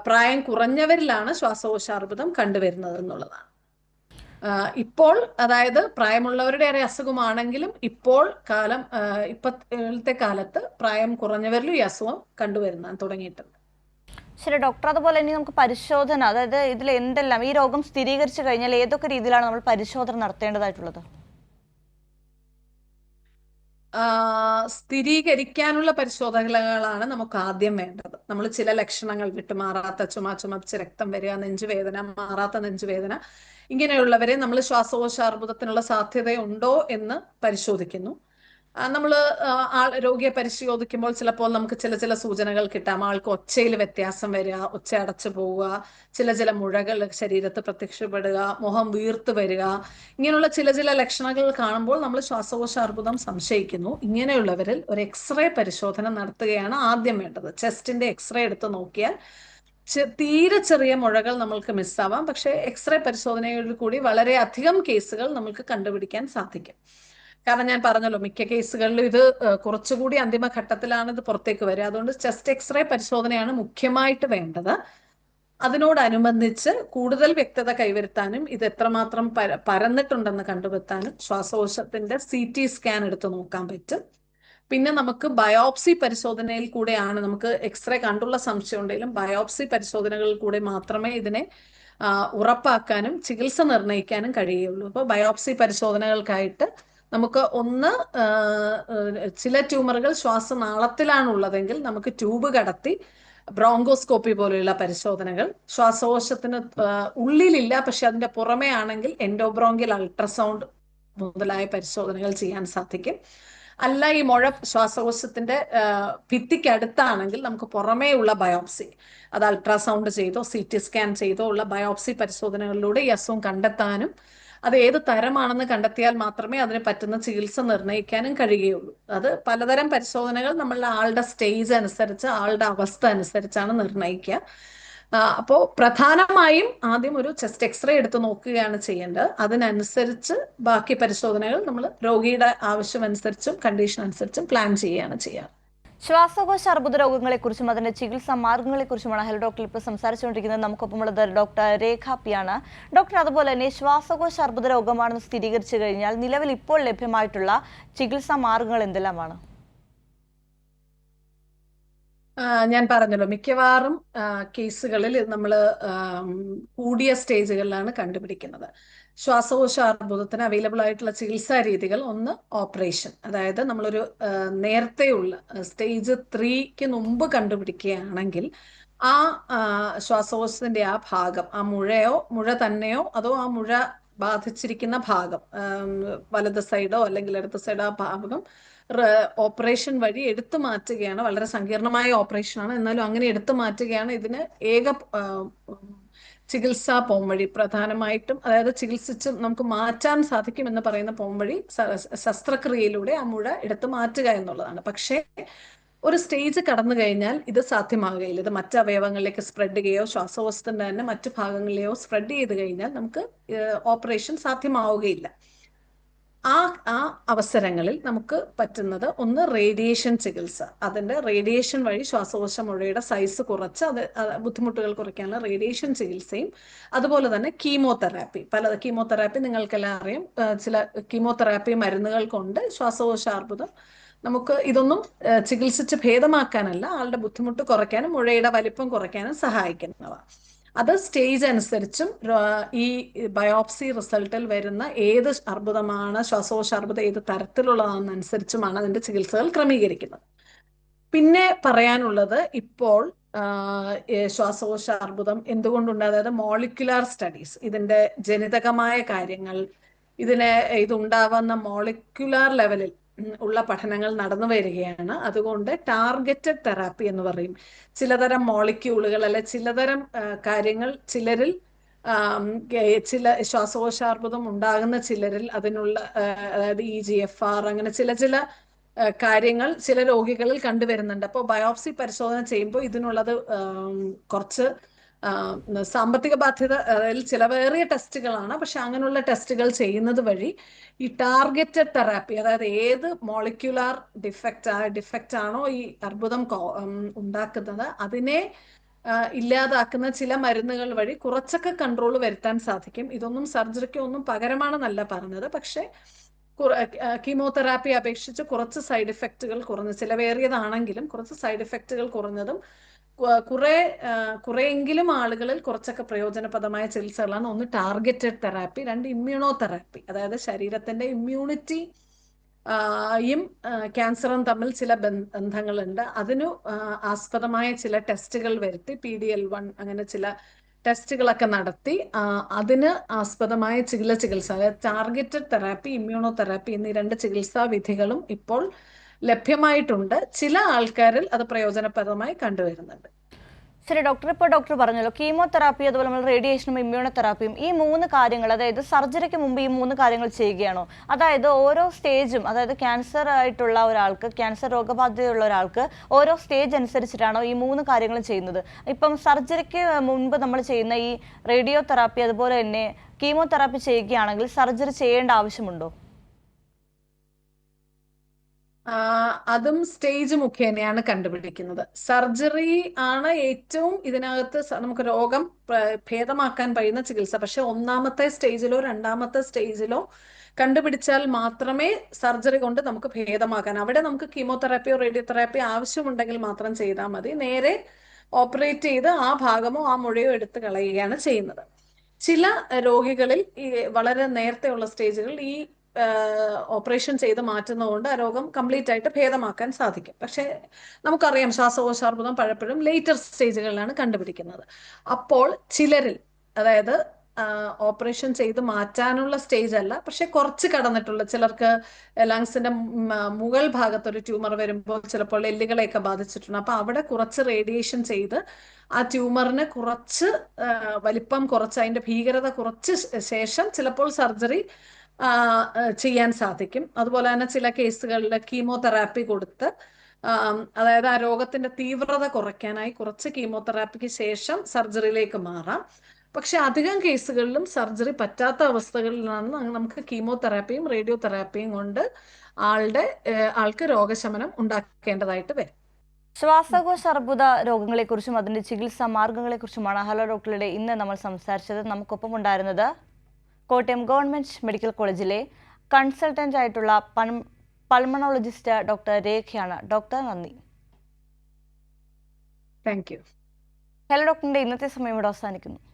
പ്രായം കുറഞ്ഞവരിലാണ് ശ്വാസകോശാർബുദം കണ്ടുവരുന്നത് എന്നുള്ളതാണ്. ഇപ്പോൾ അതായത് പ്രായമുള്ളവരുടെ ഒരു അസുഖമാണെങ്കിലും ഇപ്പോഴത്തെ കാലത്ത് പ്രായം കുറഞ്ഞവരിലും ഈ അസുഖം കണ്ടുവരുന്ന തുടങ്ങിയിട്ടുണ്ട്. ശരി ഡോക്ടർ, അതുപോലെ ഇനി നമുക്ക് പരിശോധന, അതായത് ഇതിൽ എന്തെല്ലാം ഈ രോഗം സ്ഥിരീകരിച്ചു കഴിഞ്ഞാൽ ഏതൊക്കെ രീതിയിലാണ് നമ്മൾ പരിശോധന നടത്തേണ്ടതായിട്ടുള്ളത്? സ്ഥിരീകരിക്കാനുള്ള പരിശോധനകളാണ് നമുക്ക് ആദ്യം വേണ്ടത്. നമ്മൾ ചില ലക്ഷണങ്ങൾ വിട്ടുമാറാത്ത ചുമച്ച് രക്തം വരിക, നെഞ്ചുവേദന, മാറാത്ത നെഞ്ചുവേദന, ഇങ്ങനെയുള്ളവരെ നമ്മൾ ശ്വാസകോശാർബുദത്തിനുള്ള സാധ്യതയുണ്ടോ എന്ന് പരിശോധിക്കുന്നു. നമ്മൾ രോഗിയെ പരിശോധിക്കുമ്പോൾ ചിലപ്പോൾ നമുക്ക് ചില സൂചനകൾ കിട്ടാം. ആൾക്ക് ഒച്ചയിൽ വ്യത്യാസം വരിക, ഒച്ച അടച്ചു പോവുക, ചില മുഴകൾ ശരീരത്ത് പ്രത്യക്ഷപ്പെടുക, മുഖം വീർത്ത് വരിക, ഇങ്ങനെയുള്ള ചില ലക്ഷണങ്ങൾ കാണുമ്പോൾ നമ്മൾ ശ്വാസകോശാർബുദം സംശയിക്കുന്നു. ഇങ്ങനെയുള്ളവരിൽ ഒരു എക്സ്റേ പരിശോധന നടത്തുകയാണ് ആദ്യം വേണ്ടത്. ചെസ്റ്റിന്റെ എക്സ്റേ എടുത്ത് നോക്കിയാൽ തീരെ ചെറിയ മുഴകൾ നമ്മൾക്ക് മിസ്സാവാം, പക്ഷെ എക്സ്റേ പരിശോധനയോട് കൂടി വളരെയധികം കേസുകൾ നമുക്ക് കണ്ടുപിടിക്കാൻ സാധിക്കും. കാരണം ഞാൻ പറഞ്ഞല്ലോ, മിക്ക കേസുകളിലും ഇത് കുറച്ചുകൂടി അന്തിമഘട്ടത്തിലാണ് ഇത് പുറത്തേക്ക് വരിക. അതുകൊണ്ട് ചെസ്റ്റ് എക്സ്റേ പരിശോധനയാണ് മുഖ്യമായിട്ട് വേണ്ടത്. അതിനോടനുബന്ധിച്ച് കൂടുതൽ വ്യക്തത കൈവരുത്താനും ഇത് എത്രമാത്രം പരന്നിട്ടുണ്ടെന്ന് കണ്ടുവെത്താനും ശ്വാസകോശത്തിന്റെ CT സ്കാൻ എടുത്ത് നോക്കാൻ പറ്റും. പിന്നെ നമുക്ക് ബയോപ്സി പരിശോധനയിൽ കൂടെയാണ്, നമുക്ക് എക്സ്റേ കണ്ടുള്ള സംശയം ഉണ്ടെങ്കിലും ബയോപ്സി പരിശോധനകളിൽ കൂടെ മാത്രമേ ഇതിനെ ഉറപ്പാക്കാനും ചികിത്സ നിർണ്ണയിക്കാനും കഴിയുള്ളൂ. അപ്പോൾ ബയോപ്സി പരിശോധനകൾക്കായിട്ട് നമുക്ക് ചില ട്യൂമറുകൾ ശ്വാസനാളത്തിലാണുള്ളതെങ്കിൽ നമുക്ക് ട്യൂബ് കടത്തി ബ്രോങ്കോസ്കോപ്പി പോലെയുള്ള പരിശോധനകൾ, ശ്വാസകോശത്തിന് ഉള്ളിലില്ല പക്ഷെ അതിന്റെ പുറമേ ആണെങ്കിൽ എൻഡോബ്രോങ്കിയൽ അൾട്രാസൗണ്ട് മുതലായ പരിശോധനകൾ ചെയ്യാൻ സാധിക്കും. അല്ല, ഈ മുഴ ശ്വാസകോശത്തിന്റെ ഭിത്തിക്കടുത്താണെങ്കിൽ നമുക്ക് പുറമേ ഉള്ള ബയോപ്സി, അത് അൾട്രാസൗണ്ട് ചെയ്തോ CT സ്കാൻ ചെയ്തോ ഉള്ള ബയോപ്സി പരിശോധനകളിലൂടെ ഈ അസുഖം കണ്ടെത്താനും അത് ഏത് തരമാണെന്ന് കണ്ടെത്തിയാൽ മാത്രമേ അതിന് പറ്റുന്ന ചികിത്സ നിർണ്ണയിക്കാനും കഴിയുകയുള്ളൂ. അത് പലതരം പരിശോധനകൾ നമ്മളുടെ ആളുടെ സ്റ്റേജ് അനുസരിച്ച്, ആളുടെ അവസ്ഥ അനുസരിച്ചാണ് നിർണ്ണയിക്കുക. അപ്പോൾ പ്രധാനമായും ആദ്യം ഒരു ചെസ്റ്റ് എക്സ്റേ എടുത്ത് നോക്കുകയാണ് ചെയ്യേണ്ടത്. അതിനനുസരിച്ച് ബാക്കി പരിശോധനകൾ നമ്മൾ രോഗിയുടെ ആവശ്യമനുസരിച്ചും കണ്ടീഷൻ അനുസരിച്ചും പ്ലാൻ ചെയ്യുകയാണ് ചെയ്യുക. ശ്വാസകോശ അർബുദ രോഗങ്ങളെക്കുറിച്ചും അതിന്റെ ചികിത്സാ മാർഗങ്ങളെക്കുറിച്ചുമാണ് ഹെൽത്ത് ഡോക്ടർ ഇപ്പോൾ സംസാരിച്ചുകൊണ്ടിരിക്കുന്നത്. നമുക്കൊപ്പമുള്ളത് ഡോക്ടർ രേഖ പി ആണ്. ഡോക്ടർ, അതുപോലെ തന്നെ ശ്വാസകോശ അർബുദ രോഗമാണെന്ന് സ്ഥിരീകരിച്ചു കഴിഞ്ഞാൽ നിലവിൽ ഇപ്പോൾ ലഭ്യമായിട്ടുള്ള ചികിത്സാ മാർഗങ്ങൾ എന്തെല്ലാമാണ്? ഞാൻ പറഞ്ഞല്ലോ, മിക്കവാറും കേസുകളിൽ നമ്മൾ കൂടിയ സ്റ്റേജുകളിലാണ് കണ്ടുപിടിക്കുന്നത്. ശ്വാസകോശ അർബുദത്തിന് അവൈലബിൾ ആയിട്ടുള്ള ചികിത്സാ രീതികൾ, ഒന്ന് ഓപ്പറേഷൻ, അതായത് നമ്മളൊരു നേരത്തെയുള്ള സ്റ്റേജ് 3ക്ക് മുമ്പ് കണ്ടുപിടിക്കുകയാണെങ്കിൽ ആ ശ്വാസകോശത്തിന്റെ ആ ഭാഗം, ആ മുഴ തന്നെയോ അതോ ആ മുഴ ബാധിച്ചിരിക്കുന്ന ഭാഗം, വലത് സൈഡോ അല്ലെങ്കിൽ ഇടത് സൈഡോ, ആ ഭാഗം ഓപ്പറേഷൻ വഴി എടുത്തു മാറ്റുകയാണ്. വളരെ സങ്കീർണമായ ഓപ്പറേഷനാണ്, എന്നാലും അങ്ങനെ എടുത്തു മാറ്റുകയാണ് ഇതിന് ഏക ചികിത്സാ പോംവഴി. പ്രധാനമായിട്ടും, അതായത് ചികിത്സിച്ച് നമുക്ക് മാറ്റാൻ സാധിക്കും എന്ന് പറയുന്ന പോംവഴി ശസ്ത്രക്രിയയിലൂടെ ആ മുഴ എടുത്തു മാറ്റുക എന്നുള്ളതാണ്. പക്ഷേ ഒരു സ്റ്റേജ് കടന്നു കഴിഞ്ഞാൽ ഇത് സാധ്യമാകുകയില്ല. ഇത് മറ്റ് അവയവങ്ങളിലേക്ക് സ്പ്രെഡ് ചെയ്യുകയോ ശ്വാസകോശത്തിന്റെ തന്നെ മറ്റു ഭാഗങ്ങളിലെയോ സ്പ്രെഡ് ചെയ്ത് കഴിഞ്ഞാൽ നമുക്ക് ഓപ്പറേഷൻ സാധ്യമാവുകയില്ല. ആ അവസരങ്ങളിൽ നമുക്ക് പറ്റുന്നത് ഒന്ന് റേഡിയേഷൻ ചികിത്സ. അതിന്റെ റേഡിയേഷൻ വഴി ശ്വാസകോശ മുഴയുടെ സൈസ് കുറച്ച് ബുദ്ധിമുട്ടുകൾ കുറയ്ക്കാനുള്ള റേഡിയേഷൻ ചികിത്സയും, അതുപോലെ തന്നെ കീമോതെറാപ്പി. കീമോതെറാപ്പി നിങ്ങൾക്കെല്ലാം അറിയാം. ചില കീമോതെറാപ്പി മരുന്നുകൾ കൊണ്ട് ശ്വാസകോശ അർബുദം നമുക്ക് ഇതൊന്നും ചികിത്സിച്ച് ഭേദമാക്കാനല്ല, ആളുടെ ബുദ്ധിമുട്ട് കുറയ്ക്കാനും മുഴയുടെ വലിപ്പം കുറയ്ക്കാനും സഹായിക്കുന്നവ. അത് സ്റ്റേജ് അനുസരിച്ചും ഈ ബയോപ്സി റിസൾട്ടിൽ വരുന്ന ഏത് അർബുദമാണ്, ശ്വാസകോശ അർബുദം ഏത് തരത്തിലുള്ളതാണെന്നനുസരിച്ചുമാണ് അതിന്റെ ചികിത്സകൾ ക്രമീകരിക്കുന്നത്. പിന്നെ പറയാനുള്ളത്, ഇപ്പോൾ ശ്വാസകോശ അർബുദം എന്തുകൊണ്ടുണ്ട്, അതായത് മോളിക്കുലാർ സ്റ്റഡീസ്, ഇതിന്റെ ജനിതകമായ കാര്യങ്ങൾ, ഇതുണ്ടാവുന്ന മോളിക്കുലാർ ലെവലിൽ ഉള്ള പഠനങ്ങൾ നടന്നു വരികയാണ്. അതുകൊണ്ട് ടാർഗറ്റഡ് തെറാപ്പി എന്ന് പറയും. ചിലതരം മോളിക്യൂളുകൾ അല്ലെ ചിലതരം കാര്യങ്ങൾ ചിലരിൽ, ചില ശ്വാസകോശാർബുദം ഉണ്ടാകുന്ന ചിലരിൽ അതിനുള്ള, അതായത് EGFR, അങ്ങനെ ചില കാര്യങ്ങൾ ചില രോഗികളിൽ കണ്ടുവരുന്നുണ്ട്. അപ്പോൾ ബയോപ്സി പരിശോധന ചെയ്യുമ്പോൾ ഇതിനുള്ളത് കുറച്ച് സാമ്പത്തിക ബാധ്യത, അതായത് ചിലവേറിയ ടെസ്റ്റുകളാണ്. പക്ഷെ അങ്ങനെയുള്ള ടെസ്റ്റുകൾ ചെയ്യുന്നത് വഴി ഈ ടാർഗറ്റഡ് തെറാപ്പി, അതായത് ഏത് മോളിക്യുലാർ ഡിഫക്റ്റ് ആണോ ഈ അർബുദം ഉണ്ടാക്കുന്നത് അതിനെ ഇല്ലാതാക്കുന്ന ചില മരുന്നുകൾ വഴി കുറച്ചൊക്കെ കൺട്രോൾ വരുത്താൻ സാധിക്കും. ഇതൊന്നും സർജറിക്ക് ഒന്നും പകരമാണെന്നല്ല പറഞ്ഞത്, പക്ഷെ കീമോതെറാപ്പി അപേക്ഷിച്ച് കുറച്ച് സൈഡ് ഇഫക്റ്റുകൾ കുറഞ്ഞ, ചിലവേറിയതാണെങ്കിലും കുറച്ച് സൈഡ് ഇഫക്റ്റുകൾ കുറഞ്ഞതും കുറെയെങ്കിലും ആളുകളിൽ കുറച്ചൊക്കെ പ്രയോജനപ്രദമായ ചികിത്സകളാണ്. ഒന്ന് ടാർഗറ്റഡ് തെറാപ്പി, രണ്ട് ഇമ്മ്യൂണോ തെറാപ്പി. അതായത് ശരീരത്തിന്റെ ഇമ്മ്യൂണിറ്റി യും ക്യാൻസറും തമ്മിൽ ചില ബന്ധങ്ങളുണ്ട്. അതിനു ആസ്പദമായ ചില ടെസ്റ്റുകൾ വരുത്തി, PD-L1 അങ്ങനെ ചില ടെസ്റ്റുകളൊക്കെ നടത്തി അതിന് ആസ്പദമായ ചികിത്സ, അതായത് ടാർഗറ്റഡ് തെറാപ്പി, ഇമ്മ്യൂണോ തെറാപ്പി എന്നീ രണ്ട് ചികിത്സാ വിധികളും ഇപ്പോൾ ലഭ്യമായിട്ടുണ്ട്. ചില ആൾക്കാരിൽ അത് പ്രയോജനപ്രദമായി കണ്ടുവരുന്നുണ്ട്. ശരി ഡോക്ടർ, ഇപ്പോൾ ഡോക്ടർ പറഞ്ഞല്ലോ കീമോതെറാപ്പി, അതുപോലെ നമ്മൾ റേഡിയേഷനും ഇമ്മ്യൂണോതെറാപ്പിയും, ഈ മൂന്ന് കാര്യങ്ങൾ, അതായത് സർജറിക്ക് മുമ്പ് ഈ മൂന്ന് കാര്യങ്ങൾ ചെയ്യുകയാണോ? അതായത് ഓരോ സ്റ്റേജും, അതായത് ക്യാൻസർ ആയിട്ടുള്ള ഒരാൾക്ക്, ക്യാൻസർ രോഗബാധിതയുള്ള ഒരാൾക്ക് ഓരോ സ്റ്റേജ് അനുസരിച്ചിട്ടാണോ ഈ മൂന്ന് കാര്യങ്ങളും ചെയ്യുന്നത്? ഇപ്പം സർജറിക്ക് മുൻപ് നമ്മൾ ചെയ്യുന്ന ഈ റേഡിയോ തെറാപ്പി അതുപോലെ തന്നെ കീമോതെറാപ്പി ചെയ്യുകയാണെങ്കിൽ സർജറി ചെയ്യേണ്ട ആവശ്യമുണ്ടോ? അതും സ്റ്റേജ് മുഖേനയാണ് കണ്ടുപിടിക്കുന്നത്. സർജറി ആണ് ഏറ്റവും ഇതിനകത്ത് നമുക്ക് രോഗം ഭേദമാക്കാൻ കഴിയുന്ന ചികിത്സ. പക്ഷെ ഒന്നാമത്തെ സ്റ്റേജിലോ രണ്ടാമത്തെ സ്റ്റേജിലോ കണ്ടുപിടിച്ചാൽ മാത്രമേ സർജറി കൊണ്ട് നമുക്ക് ഭേദമാക്കാൻ, അവിടെ നമുക്ക് കീമോതെറാപ്പിയോ റേഡിയോതെറാപ്പിയോ ആവശ്യമുണ്ടെങ്കിൽ മാത്രം ചെയ്താൽ മതി. നേരെ ഓപ്പറേറ്റ് ചെയ്ത് ആ ഭാഗമോ ആ മുഴയോ എടുത്ത് കളയുകയാണ് ചെയ്യുന്നത്. ചില രോഗികളിൽ ഈ വളരെ നേരത്തെയുള്ള സ്റ്റേജുകളിൽ ഈ ഓപ്പറേഷൻ ചെയ്ത് മാറ്റുന്നതുകൊണ്ട് ആ രോഗം കംപ്ലീറ്റ് ആയിട്ട് ഭേദമാക്കാൻ സാധിക്കും. പക്ഷെ നമുക്കറിയാം ശ്വാസകോശാർബുദം പലപ്പോഴും ലേറ്റർ സ്റ്റേജുകളിലാണ് കണ്ടുപിടിക്കുന്നത്. അപ്പോൾ ചിലരിൽ, അതായത് ഓപ്പറേഷൻ ചെയ്ത് മാറ്റാനുള്ള സ്റ്റേജ് അല്ല, പക്ഷെ കുറച്ച് കടന്നിട്ടുള്ള ചിലർക്ക് ലങ്സിന്റെ മുകൾ ഭാഗത്ത് ഒരു ട്യൂമർ വരുമ്പോൾ ചിലപ്പോൾ എല്ലുകളെയൊക്കെ ബാധിച്ചിട്ടുണ്ട്. അപ്പൊ അവിടെ കുറച്ച് റേഡിയേഷൻ ചെയ്ത് ആ ട്യൂമറിന് കുറച്ച് വലിപ്പം കുറച്ച്, അതിന്റെ ഭീകരത കുറച്ച് ശേഷം ചിലപ്പോൾ സർജറി ചെയ്യാൻ സാധിക്കും. അതുപോലെ തന്നെ ചില കേസുകളിൽ കീമോതെറാപ്പി കൊടുത്ത്, അതായത് ആ രോഗത്തിന്റെ തീവ്രത കുറയ്ക്കാനായി കുറച്ച് കീമോതെറാപ്പിക്ക് ശേഷം സർജറിയിലേക്ക് മാറാം. പക്ഷെ അധികം കേസുകളിലും സർജറി പറ്റാത്ത അവസ്ഥകളിലാണ് നമുക്ക് കീമോതെറാപ്പിയും റേഡിയോ തെറാപ്പിയും കൊണ്ട് ആൾക്ക് രോഗശമനം ഉണ്ടാക്കേണ്ടതായിട്ട് വരും. ശ്വാസകോശ അർബുദ രോഗങ്ങളെക്കുറിച്ചും അതിന്റെ ചികിത്സാ മാർഗങ്ങളെക്കുറിച്ചുമാണ് ഹലോ ഡോക്ടറുടെ ഇന്ന് നമ്മൾ സംസാരിച്ചത്. നമുക്കൊപ്പം ഉണ്ടായിരുന്നത് കോട്ടയം ഗവൺമെന്റ് മെഡിക്കൽ കോളേജിലെ കൺസൾട്ടന്റ് ആയിട്ടുള്ള പൾമണോളജിസ്റ്റ് ഡോക്ടർ രേഖയാണ്. ഡോക്ടർ, നന്ദി. Thank you. ഹലോ ഡോക്ടറിന്റെ ഇന്നത്തെ സമയം ഇവിടെ അവസാനിക്കുന്നു.